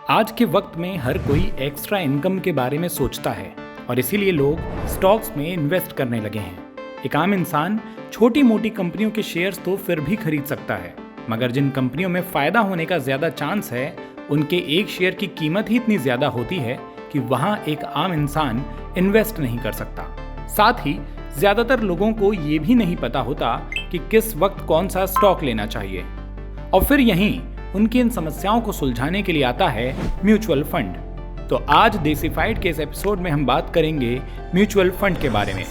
आज के वक्त में हर कोई एक्स्ट्रा इनकम के बारे में सोचता है और इसीलिए लोग स्टॉक्स में इन्वेस्ट करने लगे हैं। एक आम इंसान छोटी मोटी कंपनियों के शेयर्स तो फिर भी खरीद सकता है, मगर जिन कंपनियों में फायदा होने का ज्यादा चांस है उनके एक शेयर की कीमत ही इतनी ज्यादा होती है कि वहां एक आम इंसान इन्वेस्ट नहीं कर सकता। साथ ही ज्यादातर लोगों को ये भी नहीं पता होता कि किस वक्त कौन सा स्टॉक लेना चाहिए। और फिर यहीं उनकी इन समस्याओं को सुलझाने के लिए आता है म्यूचुअल फंड। तो आज देसीफाइड के इस एपिसोड में हम बात करेंगे म्यूचुअल फंड के बारे में।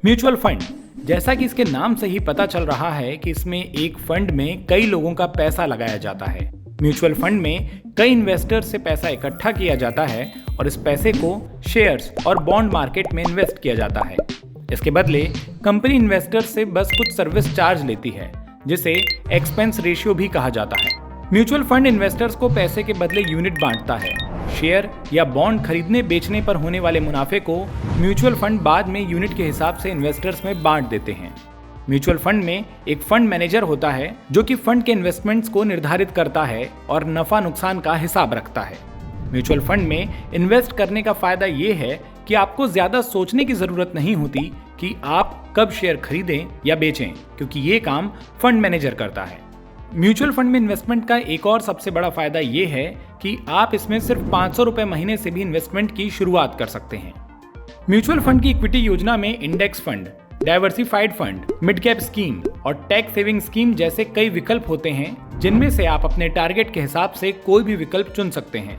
म्यूचुअल फंड, जैसा कि इसके नाम से ही पता चल रहा है कि इसमें एक फंड में कई लोगों का पैसा लगाया जाता है। म्यूचुअल फंड में कई इन्वेस्टर्स से पैसा इकट्ठा किया जाता है और इस पैसे को शेयर्स और बॉन्ड मार्केट में इन्वेस्ट किया जाता है। इसके बदले कंपनी इन्वेस्टर्स से बस कुछ सर्विस चार्ज लेती है, जिसे एक्सपेंस रेशियो भी कहा जाता है। म्यूचुअल फंड इन्वेस्टर्स को पैसे के बदले यूनिट बांटता है। शेयर या बॉन्ड खरीदने बेचने पर होने वाले मुनाफे को म्यूचुअल फंड बाद में यूनिट के हिसाब से इन्वेस्टर्स में बांट देते हैं। म्यूचुअल फंड में एक फंड मैनेजर होता है जो कि फंड के इन्वेस्टमेंट्स को निर्धारित करता है और नफा नुकसान का हिसाब रखता है। म्यूचुअल फंड में इन्वेस्ट करने का फायदा ये है कि आपको ज्यादा सोचने की जरूरत नहीं होती कि आप कब शेयर खरीदें या बेचें, क्योंकि ये काम फंड मैनेजर करता है। म्यूचुअल फंड में इन्वेस्टमेंट का एक और सबसे बड़ा फायदा ये है कि आप इसमें सिर्फ 500 रुपए महीने से भी इन्वेस्टमेंट की शुरुआत कर सकते हैं। म्यूचुअल फंड की इक्विटी योजना में index fund, diversified fund, mid cap scheme और टैक्स सेविंग स्कीम जैसे कई विकल्प होते हैं, जिनमें से आप अपने टारगेट के हिसाब से कोई भी विकल्प चुन सकते हैं।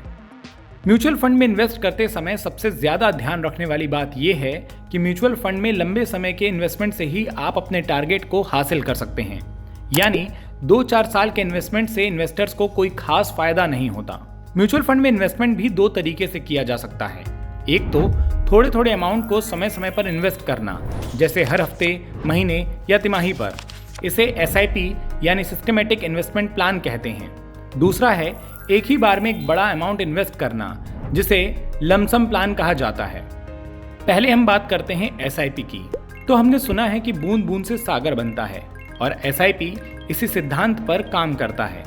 म्यूचुअल फंड में इन्वेस्ट करते समय सबसे ज्यादा ध्यान रखने वाली बात यह है कि म्यूचुअल फंड में लंबे समय के इन्वेस्टमेंट से ही आप अपने टारगेट को हासिल कर सकते हैं। यानी 2-4 साल के इन्वेस्टमेंट से इन्वेस्टर्स को कोई खास फायदा नहीं होता। म्यूचुअल फंड में इन्वेस्टमेंट भी 2 तरीके से किया जा सकता है। एक तो थोड़े थोड़े अमाउंट को समय समय पर इन्वेस्ट करना, जैसे हर हफ्ते, महीने या तिमाही पर। इसे SIP यानी सिस्टमेटिक इन्वेस्टमेंट प्लान कहते हैं। दूसरा है एक ही बार में एक बड़ा अमाउंट इन्वेस्ट करना, जिसे लमसम प्लान कहा जाता है। पहले हम बात करते हैं SIP की। तो हमने सुना है कि बूंद बूंद से सागर बनता है और SIP इसी सिद्धांत पर काम करता है।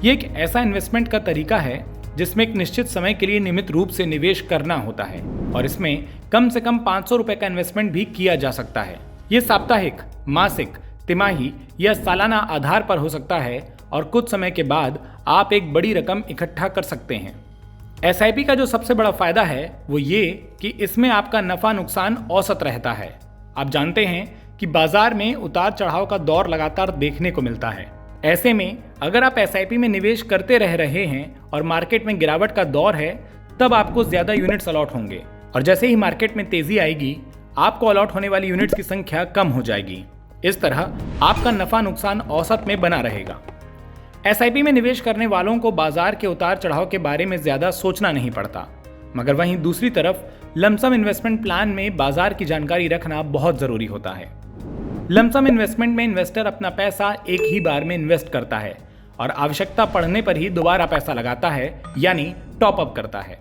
ये एक ऐसा इन्वेस्टमेंट का तरीका है जिसमें एक निश्चित समय के लिए नियमित रूप से निवेश करना होता है और इसमें कम से कम 500 रुपए का इन्वेस्टमेंट भी किया जा सकता है। ये साप्ताहिक, मासिक, तिमाही या सालाना आधार पर हो सकता है और कुछ समय के बाद आप एक बड़ी रकम इकट्ठा कर सकते हैं। SIP का जो सबसे बड़ा फायदा है वो ये कि इसमें आपका नफा नुकसान औसत रहता है। आप जानते हैं कि बाजार में उतार चढ़ाव का दौर लगातार देखने को मिलता है। ऐसे में अगर आप SIP में निवेश करते रह रहे हैं और मार्केट में गिरावट का दौर है, तब आपको ज्यादा यूनिट्स अलॉट होंगे और जैसे ही मार्केट में तेजी आएगी, आपको अलॉट होने वाली यूनिट्स की संख्या कम हो जाएगी। इस तरह आपका नफा नुकसान औसत में बना रहेगा। SIP में निवेश करने वालों को बाजार के उतार चढ़ाव के बारे में ज्यादा सोचना नहीं पड़ता, मगर वहीं दूसरी तरफ लमसम इन्वेस्टमेंट प्लान में बाजार की जानकारी रखना बहुत जरूरी होता है। लमसम इन्वेस्टमेंट में इन्वेस्टर अपना पैसा एक ही बार में इन्वेस्ट करता है और आवश्यकता पड़ने पर ही दोबारा पैसा लगाता है, यानी टॉप अप करता है।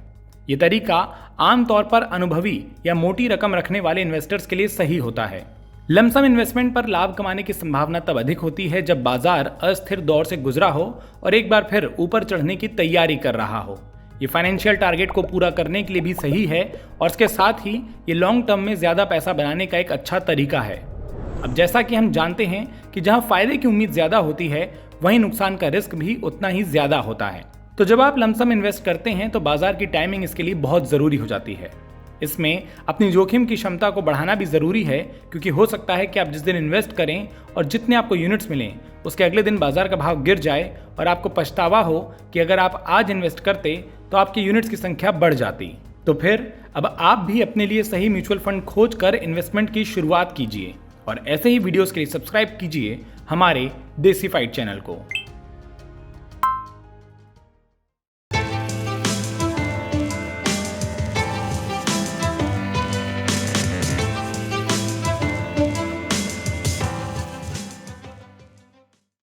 ये तरीका आमतौर पर अनुभवी या मोटी रकम रखने वाले इन्वेस्टर्स के लिए सही होता है। लमसम इन्वेस्टमेंट पर लाभ कमाने की संभावना तब अधिक होती है जब बाजार अस्थिर दौर से गुजरा हो और एक बार फिर ऊपर चढ़ने की तैयारी कर रहा हो। ये फाइनेंशियल टारगेट को पूरा करने के लिए भी सही है और इसके साथ ही ये लॉन्ग टर्म में ज्यादा पैसा बनाने का एक अच्छा तरीका है। अब जैसा कि हम जानते हैं कि जहां फायदे की उम्मीद ज्यादा होती है, वहीं नुकसान का रिस्क भी उतना ही ज्यादा होता है। तो जब आप लमसम इन्वेस्ट करते हैं तो बाजार की टाइमिंग इसके लिए बहुत जरूरी हो जाती है। इसमें अपनी जोखिम की क्षमता को बढ़ाना भी जरूरी है, क्योंकि हो सकता है कि आप जिस दिन इन्वेस्ट करें और जितने आपको यूनिट्स मिलें, उसके अगले दिन बाजार का भाव गिर जाए और आपको पछतावा हो कि अगर आप आज इन्वेस्ट करते तो आपकी यूनिट्स की संख्या बढ़ जाती। तो फिर अब आप भी अपने लिए सही म्यूचुअल फंड खोज कर इन्वेस्टमेंट की शुरुआत कीजिए और ऐसे ही वीडियोस के लिए सब्सक्राइब कीजिए हमारे देसीफाइड चैनल को।